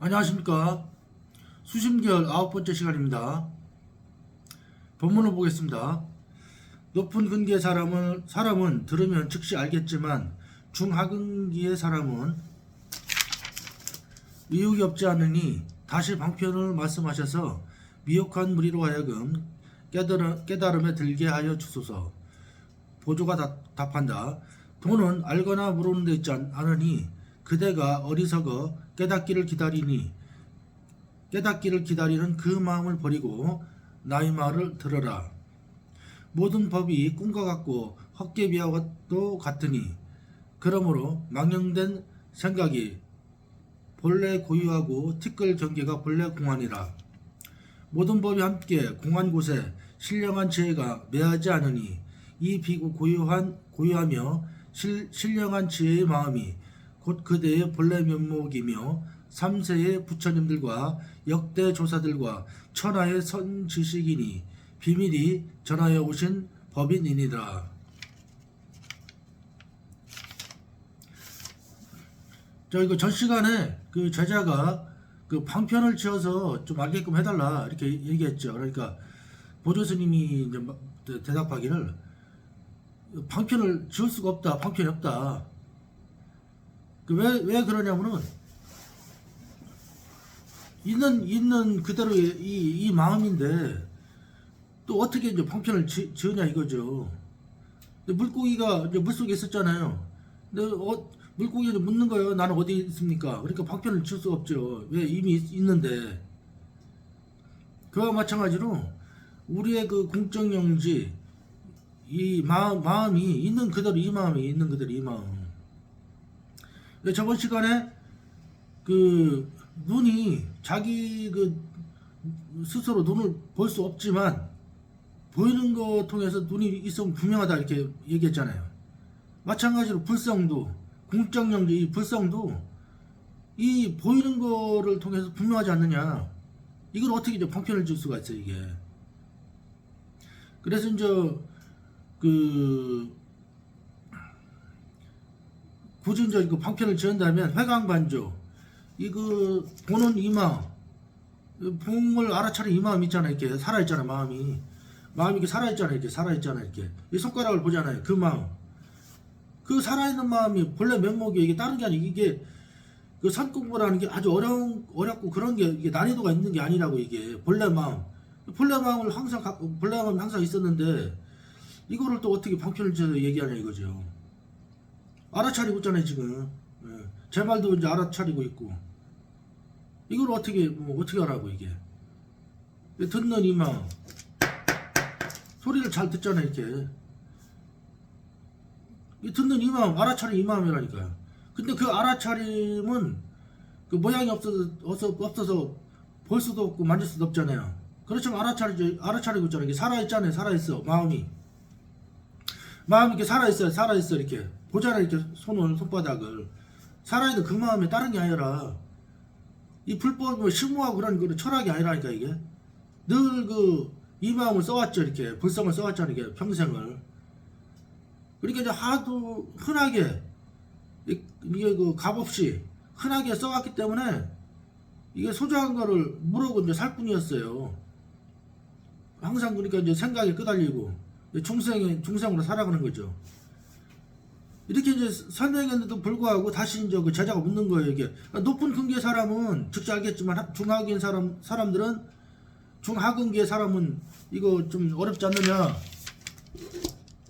안녕하십니까. 수심계열 9번째 시간입니다. 본문을 보겠습니다. 높은 근기의 사람은 들으면 즉시 알겠지만 중하근기의 사람은 의욕이 없지 않으니 다시 방편을 말씀하셔서 미혹한 무리로 하여금 깨달음에 들게 하여 주소서. 보조가 답한다. 도는 알거나 모르는 데 있지 않으니 그대가 어리석어 깨닫기를 기다리는 그 마음을 버리고 나의 말을 들어라. 모든 법이 꿈과 같고 헛개비와도 같으니 그러므로 망령된 생각이 본래 고유하고 티끌 경계가 본래 공안이라. 모든 법이 함께 공한 곳에 신령한 지혜가 매하지 않으니 이 비고 고유하며 신령한 지혜의 마음이 곧 그대의 본래 면목이며 3세의 부처님들과 역대 조사들과 천하의 선지식이니 비밀이 전하여 오신 법인이니라. 이거 전 시간에 그 제자가 그 방편을 지어서 좀 알게끔 해달라 이렇게 얘기했죠. 그러니까 보조 스님이 이제 대답하기를 방편을 지을 수가 없다. 방편이 없다. 왜 그러냐면은 있는 그대로의 이 마음인데 또 어떻게 이제 방편을 지으냐 이거죠. 물고기가 이제 물속에 있었잖아요. 근데 물고기가 묻는 거예요. 나는 어디 있습니까? 그러니까 방편을 지을 수가 없죠. 왜 이미 있는데. 그와 마찬가지로 우리의 그 공적영지 이 마음이 있는 그대로 이 마음. 저번 시간에 그 눈이 자기 그 스스로 눈을 볼 수 없지만 보이는 거 통해서 눈이 있으면 분명하다 이렇게 얘기했잖아요. 마찬가지로 불성도 공적영지 이 불성도 이 보이는 거를 통해서 분명하지 않느냐. 이걸 어떻게 이제 방편을 줄 수가 있어요 이게. 그래서 이제 굳이 이제 그 방편을 지은다면 회광반조 이거 보는 이 마음 봉을 알아차린 이 마음 있잖아. 이렇게 살아있잖아. 마음이 이렇게 살아있잖아. 이렇게 이 손가락을 보잖아요. 그 마음 그 살아있는 마음이 본래 면목이 이게 다른 게 아니고 이게 그 산공부라는 게 아주 어렵고 그런 게 이게 난이도가 있는 게 아니라고. 이게 본래 마음을 항상 있었는데 이거를 또 어떻게 방편을 지어서 얘기하냐 이거죠. 알아차리고 있잖아요 지금. 제 말도 이제 알아차리고 있고 이걸 어떻게 하라고. 이게 듣는 이 마음 소리를 잘 듣잖아요. 이렇게 듣는 이 마음 알아차린 이 마음이라니까요. 근데 그 알아차림은 그 모양이 없어서 볼 수도 없고 만질 수도 없잖아요. 그렇지만 알아차리고 있잖아요. 이게 살아있잖아요. 살아있어. 마음이 이렇게 살아있어. 이렇게 보잖아요. 이렇게 손바닥을 살아있는 그 마음에 다른 게 아니라 이 불법 심오하고 그런 그 철학이 아니라니까. 이게 늘 이 마음을 써왔죠. 이렇게 불성을 써왔잖아요. 이게 평생을. 그러니까 이제 하도 흔하게 이게 그 값없이 흔하게 써왔기 때문에 이게 소중한 거를 모르고 이제 살 뿐이었어요. 항상 그러니까 이제 생각이 끄달리고 중생으로 살아가는 거죠. 이렇게 이제 설명했는데도 불구하고 다시 이제 그 제자가 묻는 거예요. 이게 높은 근기의 사람은 즉시 알겠지만 중하근기의 사람은 이거 좀 어렵지 않느냐.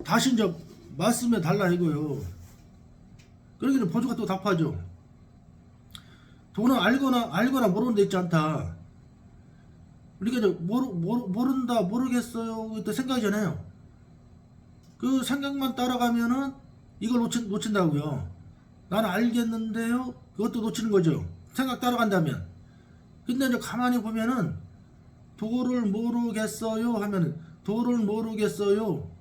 다시 이제 말씀해 달라 이거요. 그러기는 보조가 또 답하죠. 도는 알거나 모르는 데 있지 않다. 그러니까 이제 모른다 모르겠어요 또 생각이잖아요. 그 생각만 따라가면은 이걸 놓친다고요. 나는 알겠는데요. 그것도 놓치는 거죠. 생각 따라간다면. 근데 이제 가만히 보면은 도를 모르겠어요 하면은 도를 모르겠어요.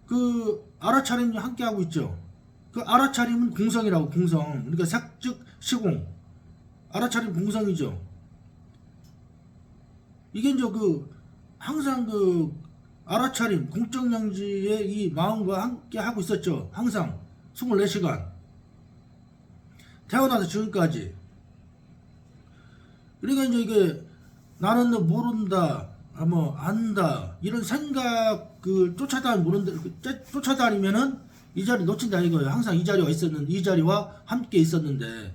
그 알아차림이 함께 하고 있죠. 그 알아차림은 공성이라고. 공성. 그러니까 색즉 시공. 알아차림 공성이죠. 이게 이제 항상 알아차림 공적영지의 이 마음과 함께 하고 있었죠. 항상 24시간 태어나서 지금까지. 그러니까 이제 이게 나는 모른다, 뭐 안다 이런 생각을 쫓아다니면은 이 자리 놓친다 이거예요. 항상 이 자리와 있었는 이 자리와 함께 있었는데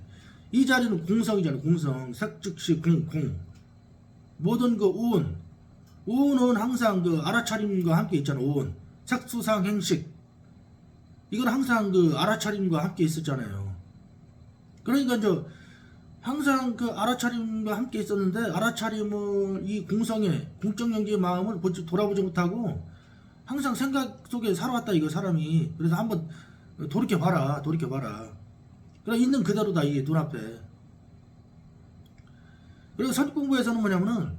이 자리는 공성이잖아요. 공성 색즉시 공 모든 그 오온은 항상 그 알아차림과 함께 있잖아요. 오온 색수상 행식 이건 항상 그 알아차림과 함께 있었잖아요. 그러니까 이제 항상 그 알아차림과 함께 있었는데 알아차림을 이 공성의 공적연기의 마음을 돌아보지 못하고 항상 생각 속에 살아왔다 이거 사람이. 그래서 한번 돌이켜봐라. 그래 있는 그대로다 이게 눈앞에. 그래서 선공부에서는 뭐냐면은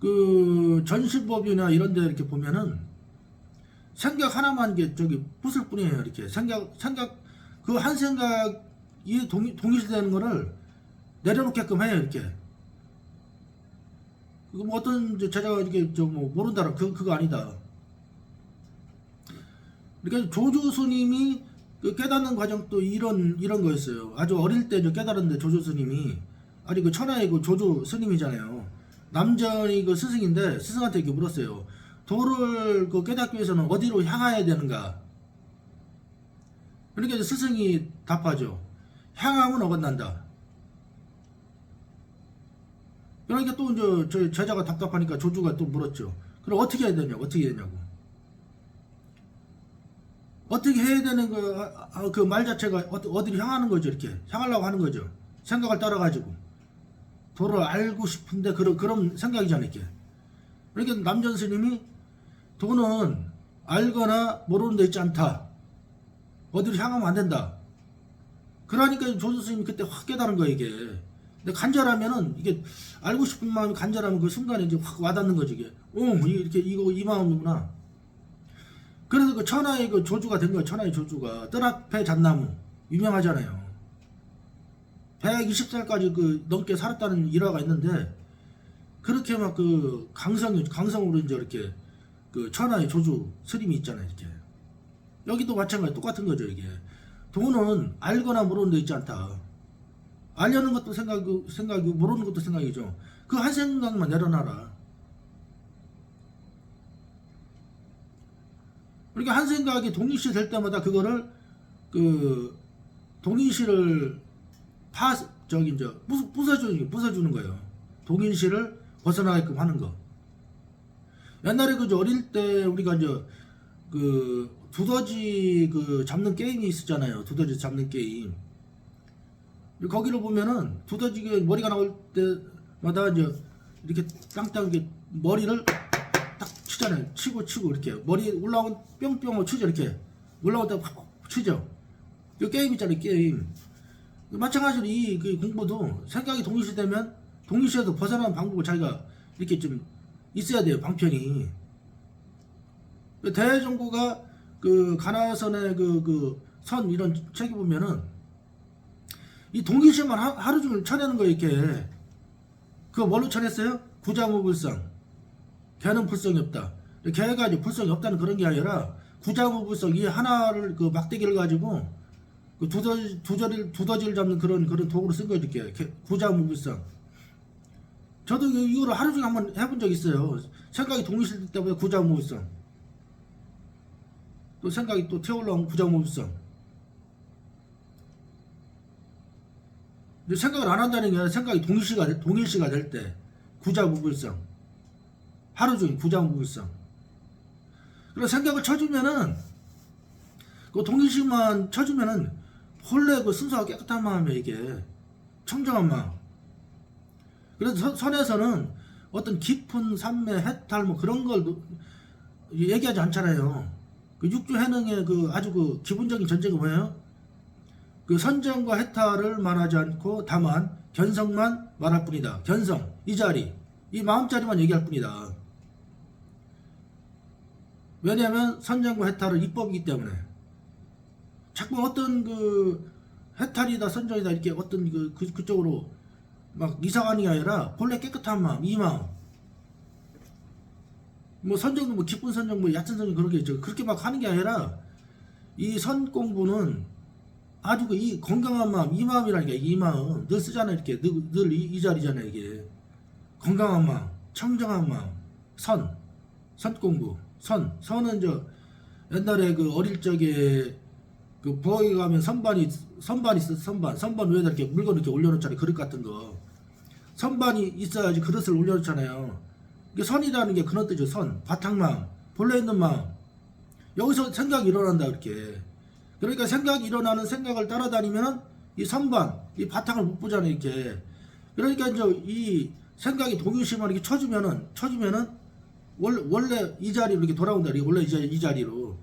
그 전시법이나 이런 데 이렇게 보면은 생각 하나만 게 저기 부술 뿐이에요. 이렇게 생각 그 한 생각이 동일시되는 거를 내려놓게끔 해요. 이렇게. 그거 뭐 어떤 제자가 이렇게 저 뭐 모른다라 그거 아니다. 그러니까 조조 스님이 그 깨닫는 과정도 이런 거였어요. 아주 어릴 때 깨달았는데 조조 스님이 아니 그 천하의 그 조조 스님이잖아요. 남전이 그 스승인데 스승한테 이렇게 물었어요. 도를 그 깨닫기 위해서는 어디로 향해야 되는가? 그러니까 스승이 답하죠. 향하면 어긋난다. 그러니까 또 이제 저 제자가 답답하니까 조주가 또 물었죠. 그럼 어떻게 해야 되냐고. 어떻게 해야 되는 그 말 자체가 어디로 향하는 거죠. 이렇게 향하려고 하는 거죠. 생각을 따라가지고 도를 알고 싶은데 그런 생각이잖아요. 이렇게. 그러니까 남전 스님이 도는 알거나 모르는 데 있지 않다. 어디로 향하면 안 된다. 그러니까 조조 스님이 그때 확 깨달은 거예요. 이게. 근데 간절하면은 이게 알고 싶은 마음이 간절하면 그 순간에 이제 확 와닿는 거지 이게. 이렇게 이 마음이구나. 그래서 그 천하의 그 조주가 된 거예요. 천하의 조주가 뜰 앞에 잣나무 유명하잖아요. 120살까지 그 넘게 살았다는 일화가 있는데 그렇게 막 그 강성으로 이제 이렇게 그 천하의 조주 스님이 있잖아요. 이렇게. 여기도 마찬가지 똑같은 거죠. 이게. 도는 알거나 모르는 데 있지 않다. 알려는 것도 생각이고 모르는 것도 생각이죠. 그 한 생각만 내려놔라. 그러니까 한 생각이 동일시 될 때마다 그거를 그 동일시를 부숴주는 거예요. 동일시를 벗어나게끔 하는 거. 옛날에 그 어릴 때 우리가 이제 그 두더지 그 잡는 게임이 있었잖아요. 두더지 잡는 게임. 거기를 보면은 두더지가 머리가 나올 때마다 이제 이렇게 땅땅 이렇게 머리를 딱 치잖아요. 치고 이렇게 머리 올라오면 뿅뿅 치죠. 이렇게 올라올 때 확 치죠. 이 게임 있잖아요. 게임. 마찬가지로 그 공부도 생각이 동일시되면 동일시에서 벗어나는 방법을 자기가 이렇게 좀 있어야 돼요. 방편이. 대종고가 그 가나선의 그 선 이런 책이 보면은 이 동일시만 하루 종일 쳐내는 거 이렇게. 그거 뭘로 쳐냈어요? 구자무불성. 걔는 불성이 없다. 걔가 이제 불성이 없다는 그런 게 아니라 구자무불성 이 하나를 그 막대기를 가지고 그 두더지를 잡는 그런 도구로 쓴 거죠. 이렇게 구자무불성. 저도 이거를 하루 종일 한번 해본 적 있어요. 생각이 동일시될 때마다 구자무불성. 또 생각이 또 튀어올라오면 구자무불성. 생각을 안 한다는 게 아니라 생각이 동일시가 될 때 구자무불성. 하루 종일 구자무불성. 그래서 생각을 쳐주면은 그 동일시만 쳐주면은 본래 그 순수하고 깨끗한 마음이에요. 이게 청정한 마음. 그래서 선에서는 어떤 깊은 산매 해탈 뭐 그런 걸 얘기하지 않잖아요. 그 육주해능의 그 아주 그 기본적인 전제가 뭐예요? 그 선정과 해탈을 말하지 않고 다만 견성만 말할 뿐이다. 견성, 이 자리, 이 마음자리만 얘기할 뿐이다. 왜냐하면 선정과 해탈은 입법이기 때문에. 자꾸 어떤 그 해탈이다 선정이다 이렇게 어떤 그쪽으로 막 이상한 게 아니라 본래 깨끗한 마음, 이 마음. 뭐 선정도 뭐 기쁜 선정 뭐 얕은 선정 그렇게 막 하는 게 아니라 이 선 공부는 아주 그 이 건강한 마음, 이 마음이라니까. 이 마음 늘 쓰잖아. 이렇게 늘 이 자리잖아. 이게 건강한 마음, 청정한 마음, 선 공부. 선은 저 옛날에 그 어릴 적에 그 부엌에 가면 선반 있어. 선반 위에다 이렇게 물건 이렇게 올려놓잖아요. 그릇 같은 거. 선반이 있어야지 그릇을 올려놓잖아요. 이게 선이라는 게 그런 뜻이죠. 바탕마음, 본래 있는 마음. 여기서 생각이 일어난다. 이렇게. 그러니까 생각이 일어나는 생각을 따라다니면은 이 선반, 이 바탕을 못 보잖아요. 이렇게. 그러니까 이제 이 생각이 동요심을 이렇게 쳐주면은 원래 이 자리로 이렇게 돌아온다. 원래 이 자리로.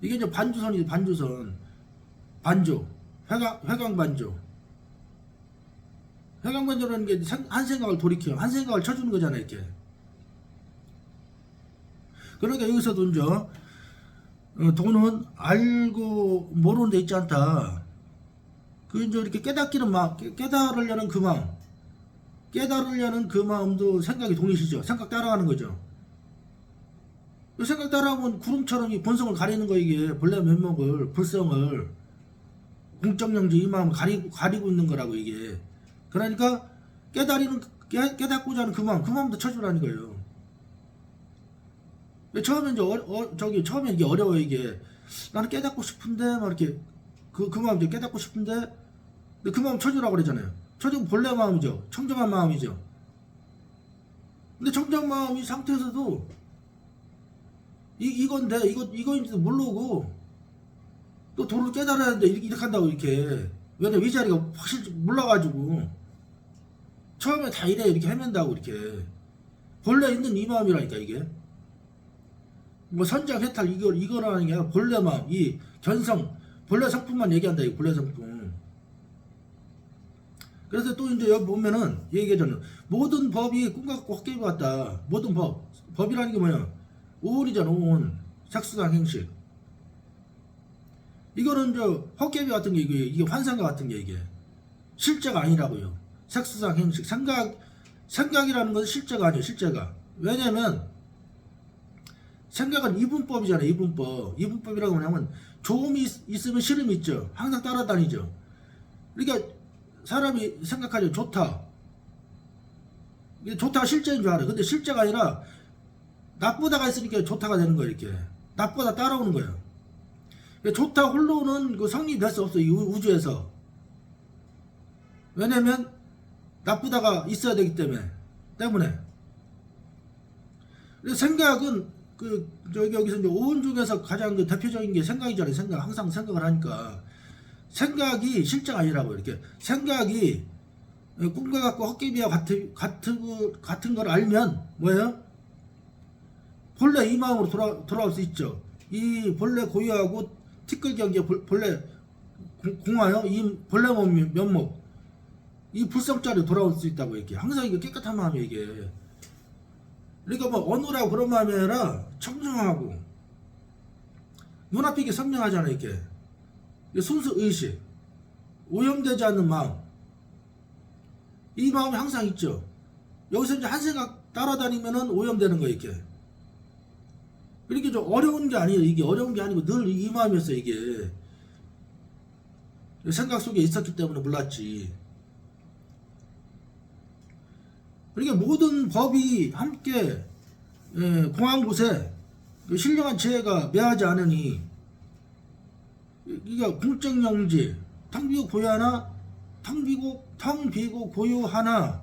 이게 이제 반주선이지. 반조. 회광 반조. 회광 반조라는 게 한 생각을 돌이켜. 한 생각을 쳐주는 거잖아요. 이렇게. 그러니까 여기서도 이제 돈은 알고 모르는 데 있지 않다. 그 이제 이렇게 깨닫기는 깨달으려는 그 마음. 깨달으려는 그 마음도 생각이 동일시죠. 생각 따라가는 거죠. 생각 따라하면 구름처럼 이 본성을 가리는 거. 이게 본래 면목을, 불성을, 공적영지 이 마음을 가리고 있는 거라고. 이게 그러니까 깨닫고자 하는 그 마음도 쳐주라는 거예요. 처음에 이제 처음에 이게 어려워요. 이게 나는 깨닫고 싶은데 막 이렇게 그 마음 이제 깨닫고 싶은데 근데 그 마음 쳐주라고 그러잖아요. 쳐주면 본래 마음이죠. 청정한 마음이죠. 근데 청정한 마음이 상태에서도 이건데 이거인지도 모르고 또 도를 깨달아야 하는데 이렇게 한다고. 이렇게 왜냐면 이 자리가 확실히 몰라가지고 처음에 다 이래 이렇게 헤맨다고. 이렇게 본래 있는 이 마음이라니까. 이게 뭐 선장 해탈 이거라는 게 아니라 본래 마음, 이 견성, 본래 성품만 얘기한다. 이 본래 성품. 그래서 또 이제 여기 보면은 얘기하잖아요. 모든 법이 꿈 같고 헛개비 같다. 모든 법이라는 게 뭐냐? 오온이잖아. 오온. 색수상 행식. 이거는 저 헛개비 같은 게 이게 환상과 같은 게 이게 실제가 아니라고요. 색수상 행식. 생각이라는 건 실제가 아니에요. 실제가. 왜냐면 생각은 이분법이잖아요. 이분법이라고 하면 좋음이 있으면 싫음이 있죠. 항상 따라다니죠. 그러니까 사람이 생각하죠. 좋다. 이게 좋다가 실제인 줄 알아요. 근데 실제가 아니라 나쁘다가 있으니까 좋다가 되는 거예요. 이렇게 나쁘다 따라오는 거예요. 좋다 홀로는 그 성립될 수 없어요. 이 우주에서. 왜냐면 나쁘다가 있어야 되기 때문에. 생각은 여기서 이제 오온 중에서 가장 그 대표적인 게 생각이잖아요. 항상 생각을 하니까. 생각이 실제가 아니라고. 이렇게 생각이 꿈과 같고 헛개비와 같은 걸 알면 뭐예요? 본래 이 마음으로 돌아올 수 있죠. 이 본래 고유하고 티끌경계 본래 공하여 이 본래 면목 이 불성자로 돌아올 수 있다고. 이렇게 항상 이게 깨끗한 마음이 이게. 그러니까 뭐 어느라고 그런 마음이 아니라 청정하고 눈앞에 이게 선명하잖아요. 이렇게 순수 의식, 오염되지 않는 마음. 이 마음이 항상 있죠. 여기서 이제 한 생각 따라다니면은 오염되는 거예요. 이렇게. 그러니까 좀 어려운 게 아니에요. 이게 어려운 게 아니고 늘 이 마음이었어요. 이게 생각 속에 있었기 때문에 몰랐지. 그러니까 모든 법이 함께 공한 곳에 신령한 지혜가 매하지 않으니 이게 공적영지 텅비고 고요하나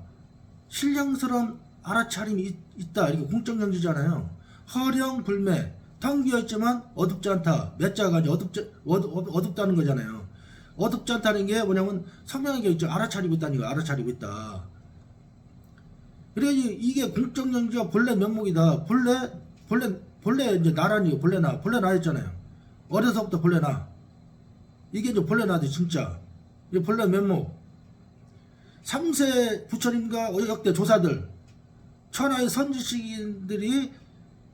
신령스러운 알아차림이 있다. 이게 공적영지잖아요. 허령불매 텅 비어있지만 어둡지 않다. 몇자가 아니 어둡다는 거잖아요. 어둡지 않다는 게 뭐냐면 선명하게 있죠. 알아차리고 있다는 거. 알아차리고 있다. 그래서 이게 공적영지가 본래 면목이다. 본래 이제 나라니요. 본래 나였잖아요. 어려서부터 본래 나. 이게 이제 본래 나지 진짜. 이게 본래 면목. 3세 부처님과 역대 조사들, 천하의 선지식인들이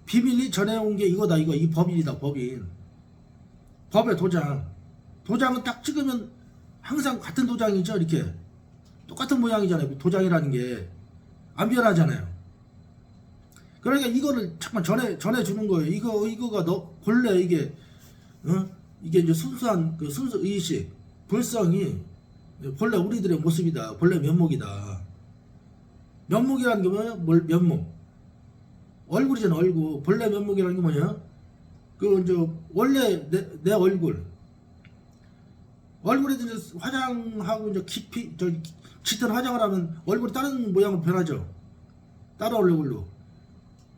비밀리 전해온 게 이거다. 이 법인이다. 법인. 법의 도장. 도장은 딱 찍으면 항상 같은 도장이죠. 이렇게 똑같은 모양이잖아요. 도장이라는 게 안 변하잖아요. 그러니까 이거를 잠깐 전해주는 거예요. 이거가 너 본래 이게 이게 이제 순수한 그 순수 의식, 불성이 본래 우리들의 모습이다. 본래 면목이다. 면목이라는 게 뭐냐? 면목. 얼굴이잖아, 얼굴. 본래 면목이라는 게 뭐냐? 그 이제 원래 내 얼굴. 얼굴에 이제 화장하고 이제 깊이 짙은 화장을 하면 얼굴이 다른 모양으로 변하죠. 다른 얼굴로.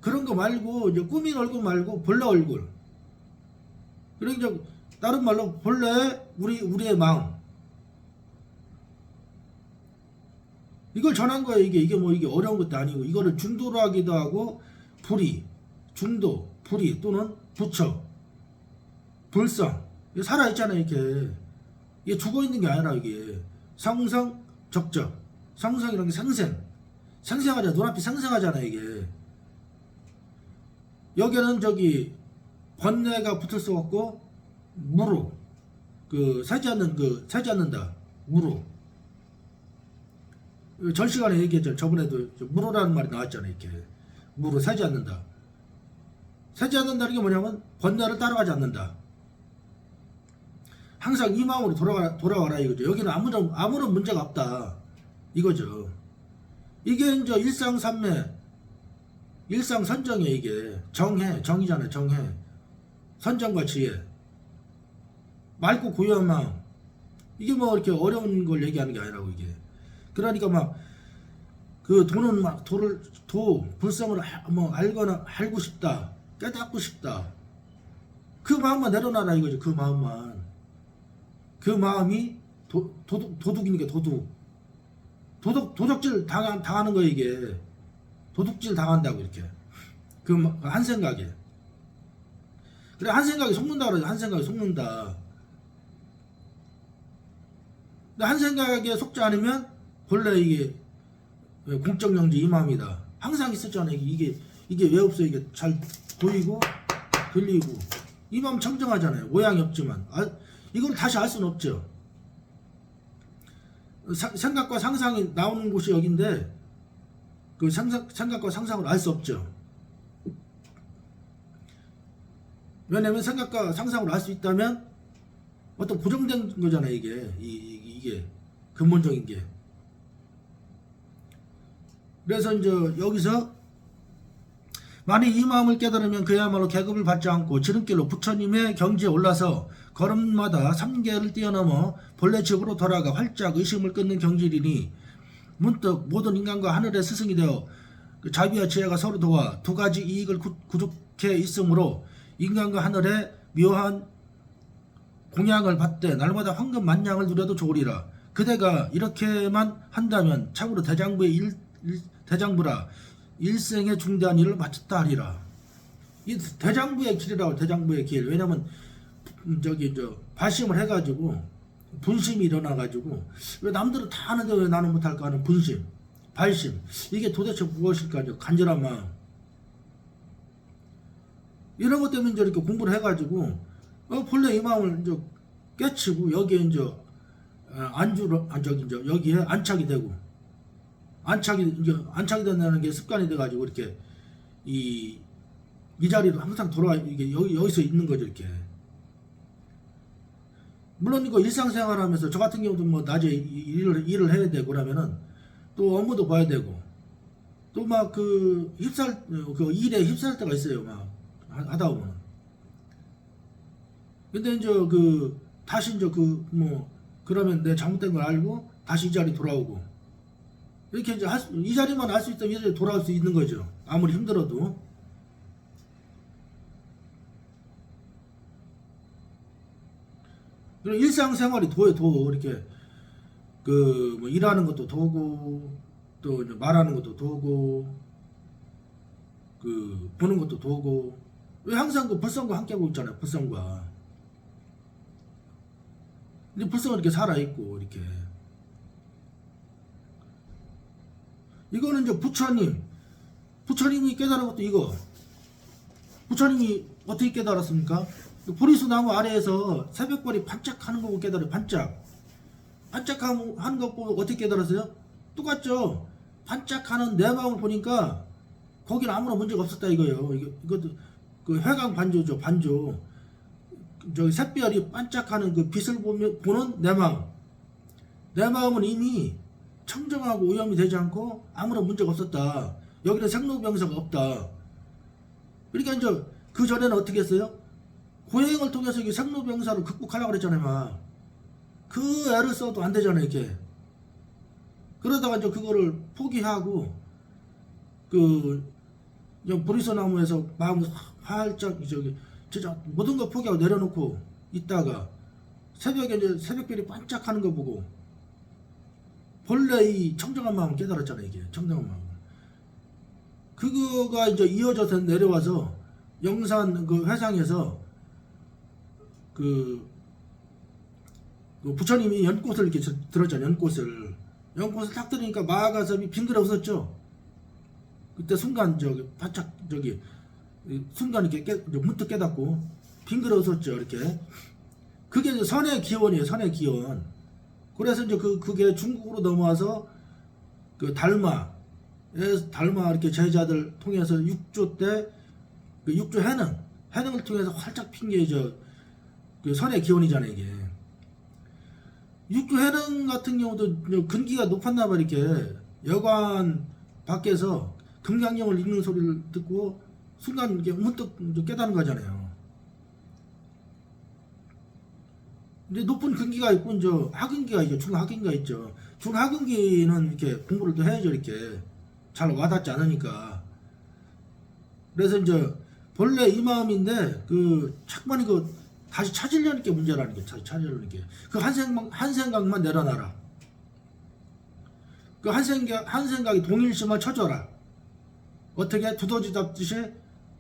그런 거 말고 이제 꾸민 얼굴 말고 본래 얼굴. 그러니까 이제 다른 말로 본래 우리의 마음. 이걸 전한 거예요. 이게 뭐 이게 어려운 것도 아니고 이거를 중도로 하기도 하고 불이, 중도, 불이 또는 부처, 불성. 이게 살아 있잖아요. 이게 죽어 있는 게 아니라 이게 상성, 적적. 상성이라는 게 생생하잖아. 눈앞이 생생하잖아 이게. 여기는 저기 번뇌가 붙을 수 없고 무로 새지 않는다 무로. 전 시간에 얘기했죠. 저번에도 무로라는 말이 나왔잖아요. 이렇게 무로 새지 않는다. 새지 않는다는 게 뭐냐면 번뇌를 따라가지 않는다. 항상 이 마음으로 돌아와라 이거죠. 여기는 아무런 문제가 없다 이거죠. 이게 이제 일상산매, 일상선정이에요. 이게 정이잖아요. 정해, 선정과 지혜, 맑고 고요한 마음. 이게 뭐 이렇게 어려운 걸 얘기하는 게 아니라고 이게. 그러니까 막 그 도는 막 불성을 뭐 알고 싶다, 깨닫고 싶다. 그 마음만 내려놔라 이거죠. 그 마음만. 그 마음이 도둑이니까 도둑질 당하는 거예요 이게. 도둑질 당한다고 이렇게. 그 한 생각에. 그래 한 생각에 속는다 그러죠. 한 생각에 속는다. 근데 한 생각에 속지 않으면 본래 이게 공적영지 이 마음이다. 항상 있었잖아요. 이게 왜 없어요? 이게 잘 보이고 들리고 이 마음 청정하잖아요. 모양이 없지만 이걸 다시 알 수는 없죠. 생각과 상상이 나오는 곳이 여긴데 그 생각과 상상을 알 수 없죠. 왜냐면 생각과 상상을 알 수 있다면 어떤 고정된 거잖아요. 이게 근본적인 게. 그래서 이제 여기서 만일 이 마음을 깨달으면 그야말로 계급을 받지 않고 지름길로 부처님의 경지에 올라서 걸음마다 3계를 뛰어넘어 본래 집으로 돌아가 활짝 의심을 끊는 경지리니 문득 모든 인간과 하늘의 스승이 되어 자비와 지혜가 서로 도와 두 가지 이익을 구족해 있으므로 인간과 하늘의 묘한 공양을 받되 날마다 황금 만냥을 누려도 좋으리라. 그대가 이렇게만 한다면 참으로 대장부라 일생의 중대한 일을 마쳤다 하리라. 이 대장부의 길이라고. 대장부의 길. 왜냐면 발심을 해가지고 분심이 일어나가지고 왜 남들은 다 하는데 왜 나는 못할까 하는 분심, 발심. 이게 도대체 무엇일까? 간절한 마음. 이런 것 때문에 이렇게 공부를 해가지고 본래 이 마음을 깨치고 여기에 여기에 안착이 되고 안착이 된다는 게 습관이 돼가지고 이렇게 이 자리로 항상 이게 여기서 있는 거죠. 이렇게. 물론 이거 일상생활하면서 저 같은 경우도 뭐 낮에 일을 해야 되고 그러면은 또 업무도 봐야 되고 또 막 그 일에 휩쓸 때가 있어요. 막 하다 보면. 근데 이제 다시 그러면 내 잘못된 걸 알고 다시 이 자리 돌아오고 이렇게 이제 이 자리만 알 수 있다면 이 자리에 돌아올 수 있는 거죠. 아무리 힘들어도. 그리고 일상생활이 도에 이렇게 뭐 일하는 것도 도고 또 말하는 것도 도고 보는 것도 도고. 왜 항상 불성과 함께 하고 있잖아요. 불성과. 근데 불성은 이렇게 살아있고 이렇게. 이거는 이제 부처님이 깨달은 것도 이거. 부처님이 어떻게 깨달았습니까? 보리수 나무 아래에서 새벽별이 반짝하는 거 보고 깨달아요. 반짝하는 거 보고 어떻게 깨달았어요? 똑같죠. 반짝하는 내 마음을 보니까 거기는 아무런 문제가 없었다 이거예요. 이것도 회광 반조죠. 반조. 저기 샛별이 반짝하는 그 빛을 보는 내 마음. 내 마음은 이미 청정하고 오염이 되지 않고 아무런 문제가 없었다. 여기는 생로병사가 없다. 그러니까 이제 그 전에는 어떻게 했어요? 고행을 통해서 이 생로병사를 극복하려고 그랬잖아요. 막. 그 애를 써도 안 되잖아요, 이렇게. 그러다가 이제 그거를 포기하고 그 보리서 나무에서 마음을 활짝 저기 진짜 모든 거 포기하고 내려놓고 있다가 새벽에 이제 새벽별이 반짝하는 거 보고 본래 이 청정한 마음을 깨달았잖아요. 이게 청정한 마음. 그거가 이제 이어져서 내려와서 영산 그 회상에서 그 부처님이 연꽃을 이렇게 들었잖아요. 연꽃을 딱 들으니까 마가섭이 빙그레 웃었죠. 그때 순간 저기 바짝 저기 순간 이렇게 문득 깨닫고 빙그레 웃었죠. 이렇게. 그게 이제 선의 기원이에요. 선의 기원. 그래서 이제 그게 중국으로 넘어와서 그 달마 이렇게 제자들 통해서 6조 때 그 6조 해능을 통해서 활짝 핀 게 그 선의 기원이잖아요. 이게 6조 해능 같은 경우도 근기가 높았나 봐. 이렇게 여관 밖에서 금강경을 읽는 소리를 듣고 순간 이렇게 문득 깨닫는 거잖아요. 이제 높은 근기가 있고 이제 하근기가 있죠. 중하근기가 있죠. 중하근기는 이렇게 공부를 또 해야죠. 이렇게 잘 와닿지 않으니까. 그래서 이제 본래 이 마음인데 그 자꾸만 이거 다시 찾으려는 게 문제라는 게. 다시 찾으려는 게. 그 한 생각만 내려놔라. 그 한 생각이 동일심을 쳐줘라. 어떻게 두더지 잡듯이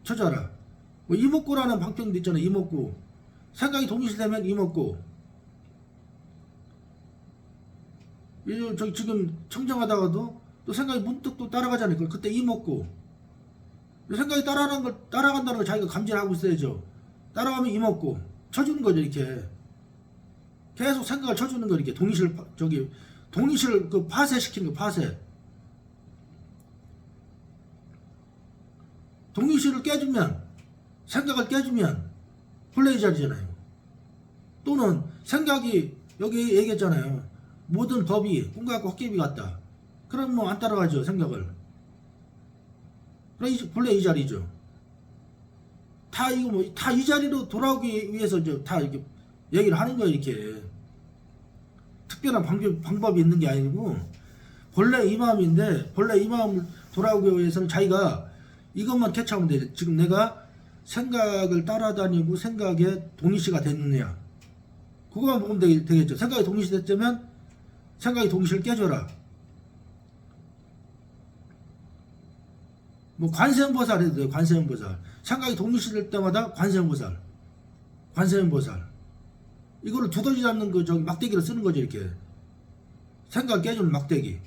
쳐줘라. 뭐 이목구라는 방편도 있잖아요. 이목구. 생각이 동일시되면 이목구. 저 지금 청정하다가도 또 생각이 문득 또 따라가잖아요. 그때 이목구. 생각이 따라간다는 걸 자기가 감지를 하고 있어야죠. 따라가면 이목구. 쳐주는 거죠. 이렇게. 계속 생각을 쳐주는 거. 이렇게 동의실 그 파쇄시키는 거. 파쇄. 동의실을 깨주면, 생각을 깨주면 본래 이 자리잖아요. 또는 생각이 여기 얘기했잖아요. 모든 법이 꿈과 같고 헛개비 같다. 그럼 뭐 안 따라가죠. 생각을. 그럼 본래 이 자리죠. 다 이거 뭐 다 이 자리로 돌아오기 위해서 이제 다 이렇게 얘기를 하는 거예요. 이렇게 특별한 방법이 있는 게 아니고 본래 이 마음인데 본래 이 마음을 돌아오기 위해서는 자기가 이것만 캐치하면 돼. 지금 내가 생각을 따라다니고 생각에 동의시가 됐느냐. 그거만 보면 되겠죠. 생각이 동의시 됐다면 생각이 동의시를 깨줘라. 뭐 관세음보살 해도 돼요. 관세음보살. 생각이 동의시 될 때마다 관세음보살. 이거를 두더지 잡는 그 저기 막대기로 쓰는 거죠. 이렇게. 생각 깨주는 막대기.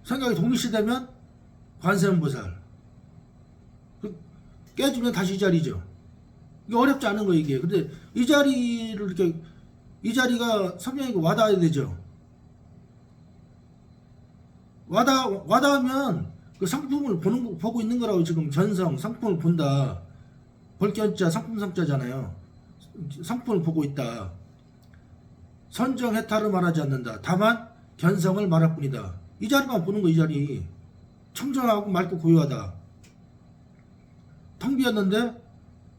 생각이 동시되면 관세음보살. 깨주면 다시 이 자리죠. 이게 어렵지 않은 거예요, 이게. 근데 이 자리를 이렇게, 이 자리가 성령이고 와닿아야 되죠. 와닿으면 그 상품을 보고 있는 거라고. 지금 견성, 상품을 본다. 볼견자, 상품성자잖아요. 상품을 보고 있다. 선정 해탈을 말하지 않는다. 다만 견성을 말할 뿐이다. 이 자리만 보는 거. 이 자리 청정하고 맑고 고요하다. 텅 비었는데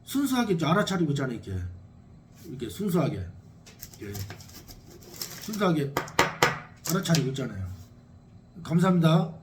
순수하게 알아차리고 있잖아요. 이렇게 순수하게 순수하게 알아차리고 있잖아요. 감사합니다.